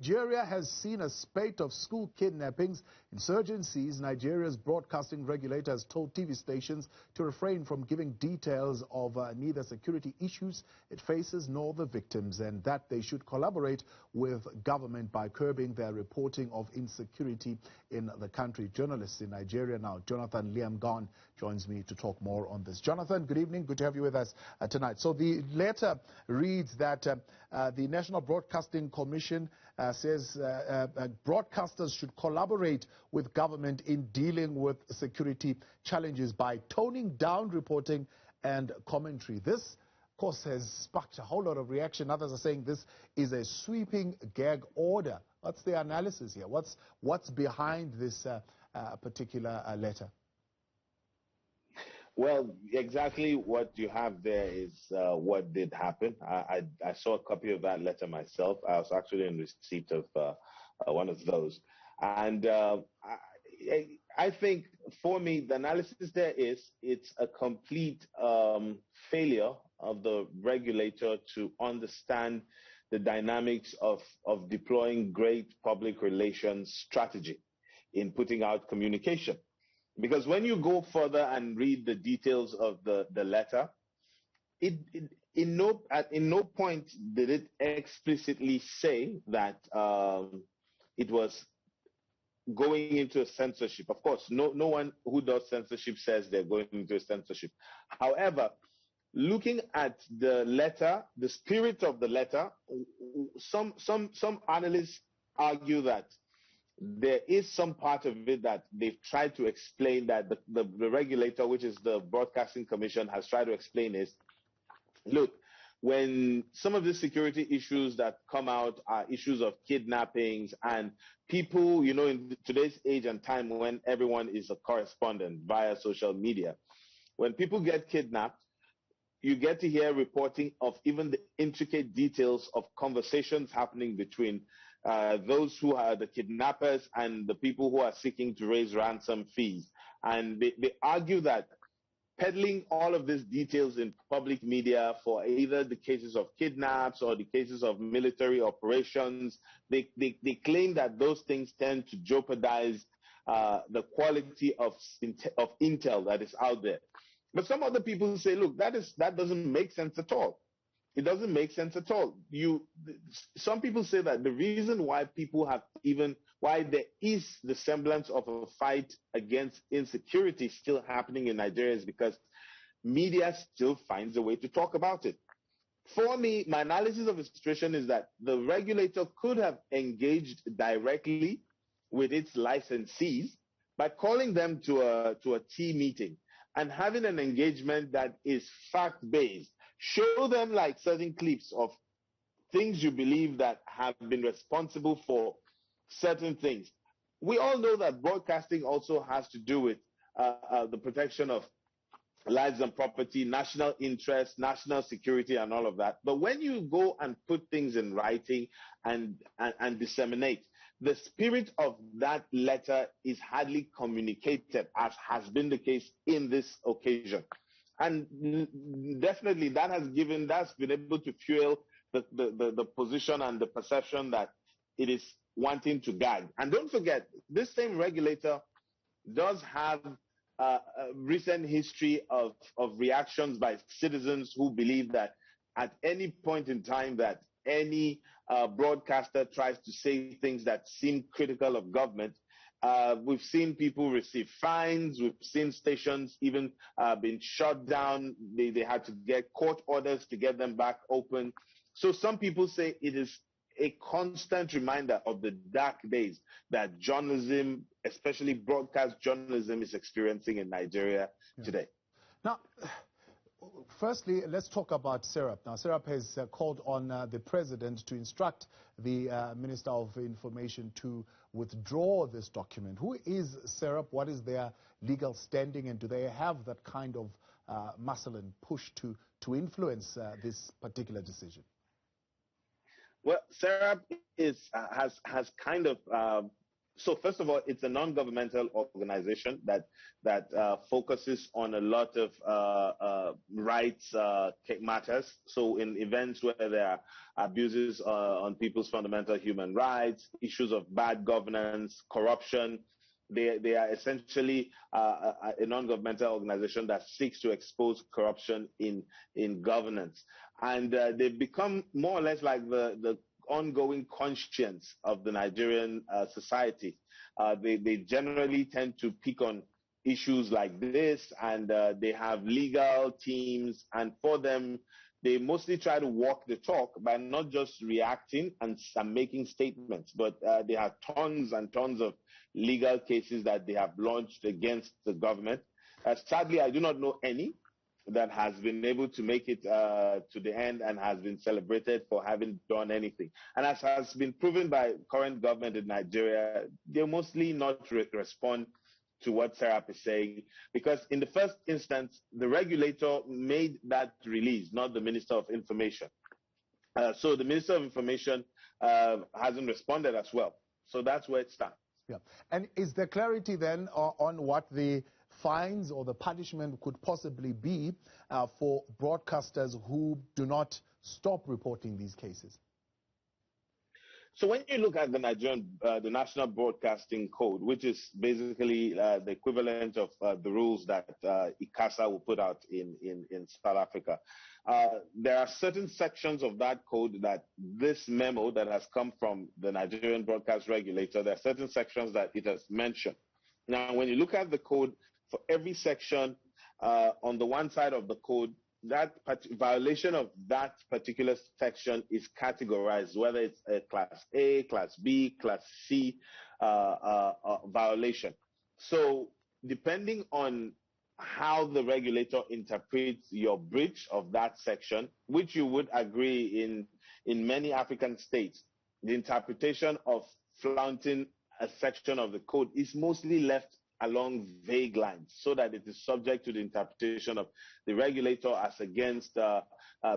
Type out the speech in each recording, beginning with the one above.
Nigeria has seen a spate of school kidnappings. Insurgencies, Nigeria's broadcasting regulator has told TV stations to refrain from giving details of neither security issues it faces nor the victims, and that they should collaborate with government by curbing their reporting of insecurity in the country. Journalist in Nigeria now, Jonathan Lyamgohn, joins me to talk more on this. Jonathan, good evening. Good to have you with us tonight. So the letter reads that the National Broadcasting Commission says broadcasters should collaborate with government in dealing with security challenges by toning down reporting and commentary. This, of course, has sparked a whole lot of reaction. Others are saying this is a sweeping gag order. What's the analysis here? What's behind this particular letter? Well, exactly what you have there is what did happen. I saw a copy of that letter myself. I was actually in receipt of one of those. And I think for me, the analysis there is it's a complete failure of the regulator to understand the dynamics of deploying great public relations strategy in putting out communication. Because when you go further and read the details of the letter, in no point did it explicitly say that it was going into a censorship. Of course, no one who does censorship says they're going into a censorship. However, looking at the letter, the spirit of the letter, some analysts argue that there is some part of it that they've tried to explain, that the regulator, which is the Broadcasting Commission, has tried to explain is, look, when some of the security issues that come out are issues of kidnappings, and people, you know, in today's age and time when everyone is a correspondent via social media, when people get kidnapped, you get to hear reporting of even the intricate details of conversations happening between those who are the kidnappers and the people who are seeking to raise ransom fees. And they argue that peddling all of these details in public media for either the cases of kidnaps or the cases of military operations, they claim that those things tend to jeopardize the quality of intel that is out there. But some other people say, look, that doesn't make sense at all. It doesn't make sense at all. Some people say that the reason why why there is the semblance of a fight against insecurity still happening in Nigeria is because media still finds a way to talk about it. For me, my analysis of the situation is that the regulator could have engaged directly with its licensees by calling them to a tea meeting and having an engagement that is fact-based. Show them like certain clips of things you believe that have been responsible for certain things. We all know that broadcasting also has to do with the protection of lives and property, national interest, national security, and all of that. But when you go and put things in writing and disseminate, the spirit of that letter is hardly communicated, as has been the case in this occasion. And definitely that's been able to fuel the position and the perception that it is wanting to gag. And don't forget, this same regulator does have a recent history of reactions by citizens who believe that at any point in time that any broadcaster tries to say things that seem critical of government, we've seen people receive fines. We've seen stations even being shut down. They had to get court orders to get them back open. So some people say it is a constant reminder of the dark days that journalism, especially broadcast journalism, is experiencing in Nigeria today. Now, firstly, let's talk about Serap. Now, Serap has called on the president to instruct the Minister of Information to withdraw this document. Who is Serap? What is their legal standing? And do they have that kind of muscle and push to influence this particular decision? Well, Serap has kind of So first of all, it's a non-governmental organization that focuses on a lot of rights matters. So in events where there are abuses on people's fundamental human rights, issues of bad governance, corruption, they are essentially a non-governmental organization that seeks to expose corruption in governance, and they've become more or less like the ongoing conscience of the Nigerian society. They generally tend to pick on issues like this, and they have legal teams, and for them, they mostly try to walk the talk by not just reacting and making statements, but they have tons and tons of legal cases that they have launched against the government. Sadly, I do not know any that has been able to make it to the end and has been celebrated for having done anything. And as has been proven by current government in Nigeria, they mostly not respond to what Serap is saying, because in the first instance, the regulator made that release, not the Minister of Information. So the Minister of Information hasn't responded as well. So that's where it stands. Yeah. And is there clarity then on what the fines or the punishment could possibly be for broadcasters who do not stop reporting these cases? So when you look at the National Broadcasting Code, which is basically the equivalent of the rules that ICASA will put out in South Africa, there are certain sections of that code that this memo that has come from the Nigerian Broadcast Regulator, there are certain sections that it has mentioned. Now, when you look at the code, for every section on the one side of the code, that violation of that particular section is categorized, whether it's a Class A, Class B, Class C violation. So depending on how the regulator interprets your breach of that section, which you would agree in many African states, the interpretation of flaunting a section of the code is mostly left along vague lines, so that it is subject to the interpretation of the regulator as against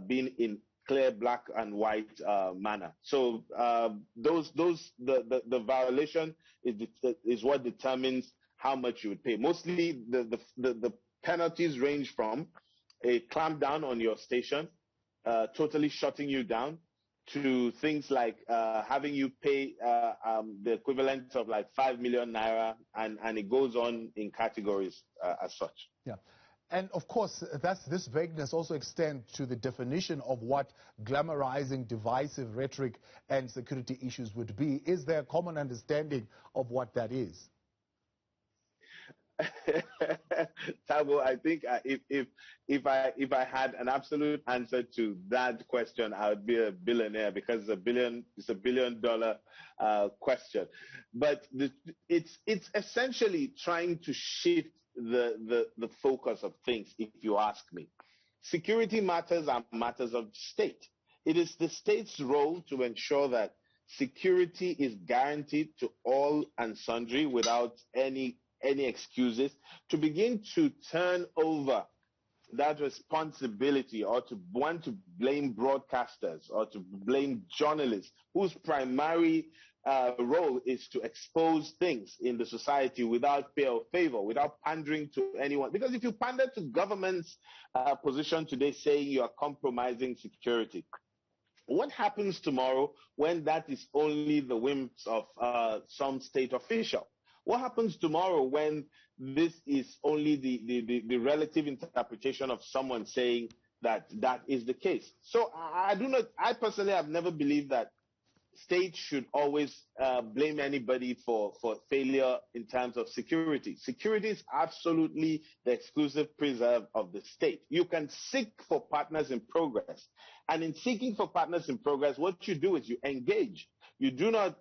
being in clear black and white manner. So the violation is what determines how much you would pay. Mostly the penalties range from a clampdown on your station, totally shutting you down, to things like having you pay the equivalent of like 5 million naira, and it goes on in categories as such. Yeah. And of course, this vagueness also extends to the definition of what glamorizing divisive rhetoric and security issues would be. Is there a common understanding of what that is? Thabo, I think if I had an absolute answer to that question, I would be a billionaire, because it's a $1 billion question. But it's essentially trying to shift the focus of things, if you ask me. Security matters are matters of state. It is the state's role to ensure that security is guaranteed to all and sundry without any excuses, to begin to turn over that responsibility, or to want to blame broadcasters or to blame journalists whose primary role is to expose things in the society without fear or favor, without pandering to anyone. Because if you pander to government's position today saying you are compromising security, what happens tomorrow when that is only the whims of some state official? What happens tomorrow when this is only the relative interpretation of someone saying that is the case? So I personally have never believed that states should always blame anybody for failure in terms of security. Security is absolutely the exclusive preserve of the state. You can seek for partners in progress. And in seeking for partners in progress, what you do is you engage. You do not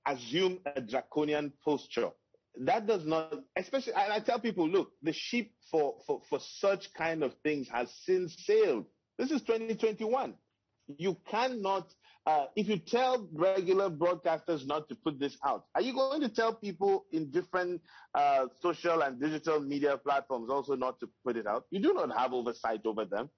assume a draconian posture. That does not, especially, and I tell people, look, the ship for such kind of things has since sailed. This is 2021. You cannot, if you tell regular broadcasters not to put this out, are you going to tell people in different social and digital media platforms also not to put it out? You do not have oversight over them.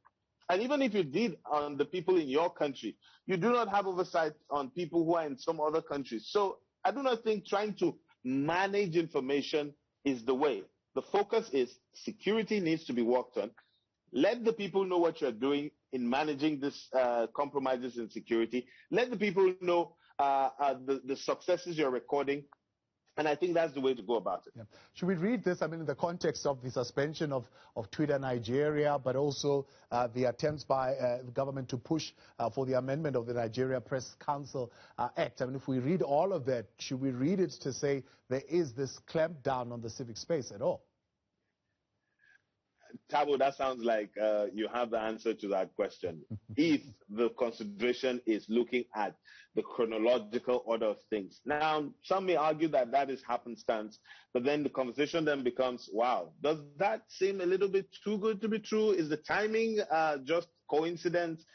And even if you did on the people in your country, you do not have oversight on people who are in some other countries. So I do not think trying to manage information is the way. The focus is security needs to be worked on. Let the people know what you're doing in managing this compromises in security. Let the people know the successes you're recording. And I think that's the way to go about it. Yeah. Should we read this, I mean, in the context of the suspension of Twitter Nigeria, but also the attempts by the government to push for the amendment of the Nigeria Press Council Act? I mean, if we read all of that, should we read it to say there is this clampdown on the civic space at all? Thabo, that sounds like you have the answer to that question. If the consideration is looking at the chronological order of things. Now, some may argue that that is happenstance, but then the conversation then becomes, wow, does that seem a little bit too good to be true? Is the timing just coincidence?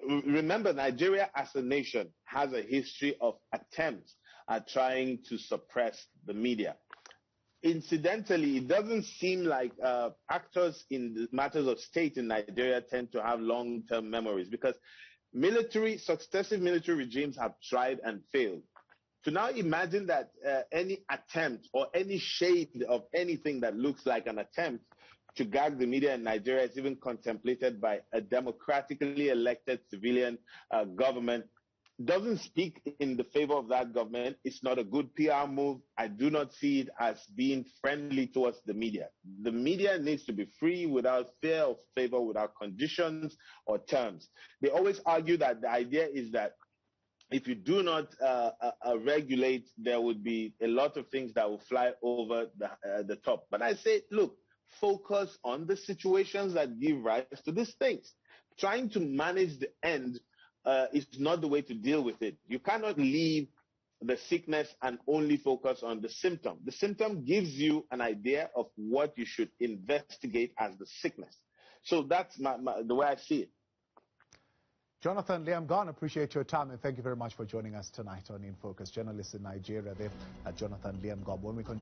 Remember, Nigeria as a nation has a history of attempts at trying to suppress the media. Incidentally, it doesn't seem like actors in the matters of state in Nigeria tend to have long-term memories, because successive military regimes have tried and failed. To now imagine that any attempt or any shade of anything that looks like an attempt to gag the media in Nigeria is even contemplated by a democratically elected civilian government doesn't speak in the favor of that government. It's not a good PR move. I do not see it as being friendly towards the media. The media needs to be free without fear of favor, without conditions or terms. They always argue that the idea is that if you do not regulate, there would be a lot of things that will fly over the top. But I say, look, focus on the situations that give rise to these things. Trying to manage the end is not the way to deal with it. You cannot leave the sickness and only focus on the symptom. The symptom gives you an idea of what you should investigate as the sickness. So that's the way I see it. Jonathan Lyamgohn, appreciate your time, and thank you very much for joining us tonight on In Focus. Journalist in Nigeria there, Jonathan Lyamgohn. When we continue